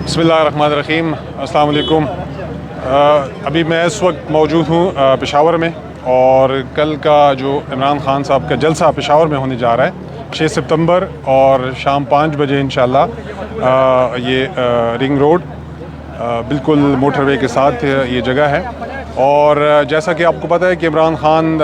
बिस्मिल्लाहिर्रहमानिर्रहीम, अस्सलाम वालेकुम। अभी मैं इस वक्त मौजूद हूँ पेशावर में, और कल का जो इमरान खान साहब का जलसा पेशावर में होने जा रहा है 6 सितंबर और शाम 5 बजे इंशाल्लाह। ये रिंग रोड बिल्कुल मोटरवे के साथ ये जगह है। और जैसा कि आपको पता है कि इमरान खान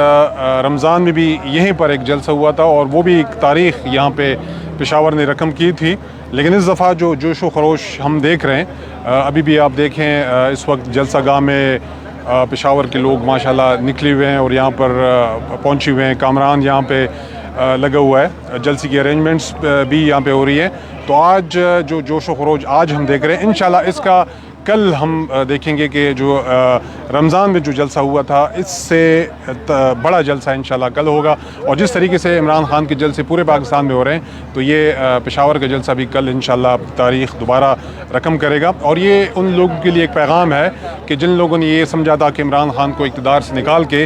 रमज़ान में भी यहीं पर एक जलसा हुआ था, और वो भी एक तारीख़ यहाँ पे पेशावर ने रकम की थी। लेकिन इस दफ़ा जो जोश व खरोश हम देख रहे हैं, अभी भी आप देखें इस वक्त जलसा गाह में पेशावर के लोग माशाल्लाह निकले हुए हैं और यहाँ पर पहुँचे हुए हैं। कामरान यहाँ पे लगा हुआ है, जलसे की अरेंजमेंट्स भी यहाँ पे हो रही है। तो आज जो जोश व खरोश आज हम देख रहे हैं, इंशाल्लाह इसका कल हम देखेंगे कि जो रमज़ान में जो जलसा हुआ था, इससे बड़ा जलसा इंशाल्लाह कल होगा। और जिस तरीके से इमरान खान के जलसे पूरे पाकिस्तान में हो रहे हैं, तो ये पेशावर का जलसा भी कल इंशाल्लाह तारीख़ दोबारा रकम करेगा। और ये उन लोगों के लिए एक पैगाम है कि जिन लोगों ने ये समझा था कि इमरान खान को इक़्तिदार से निकाल के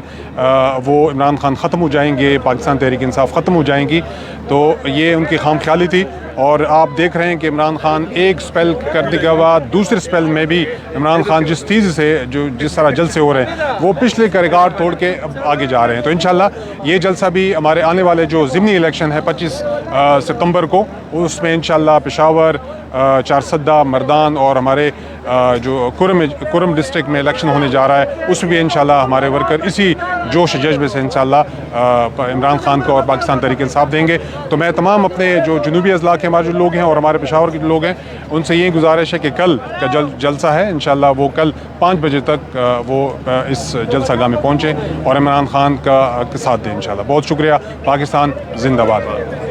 वो इमरान खान ख़त्म हो जाएंगे, पाकिस्तान तहरीक इंसाफ ख़त्म हो जाएंगी, तो ये उनकी खामख्याली थी। और आप देख रहे हैं कि इमरान खान एक स्पेल करने के बाद दूसरे स्पेल में भी इमरान खान जिस तेज़ी से जिस तरह जलसे हो रहे हैं, वो पिछले का रिकॉर्ड तोड़ के अब आगे जा रहे हैं। तो इंशाल्लाह ये जलसा भी हमारे आने वाले जो ज़िमनी इलेक्शन है 25 सितंबर को, उसमें इंशाल्लाह पेशावर, चारसद्दा, मर्दान और हमारे जो कुरम डिस्ट्रिक्ट में इलेक्शन होने जा रहा है, उसमें भी इंशाल्लाह हमारे वर्कर इसी जोश जज्बे से इंशाल्लाह इमरान खान को और पाकिस्तान तहरीक इंसाफ देंगे। तो मैं तमाम अपने जो जनूबी अज़ला के हमारे जो लोग हैं और हमारे पेशावर के जो लोग हैं, उनसे यही गुजारिश है कि कल का जलसा है इंशाल्लाह वो कल 5 बजे तक वो इस जलसा गाह में पहुँचें और इमरान खान का साथ दें इंशाल्लाह। बहुत शुक्रिया। पाकिस्तान जिंदाबाद।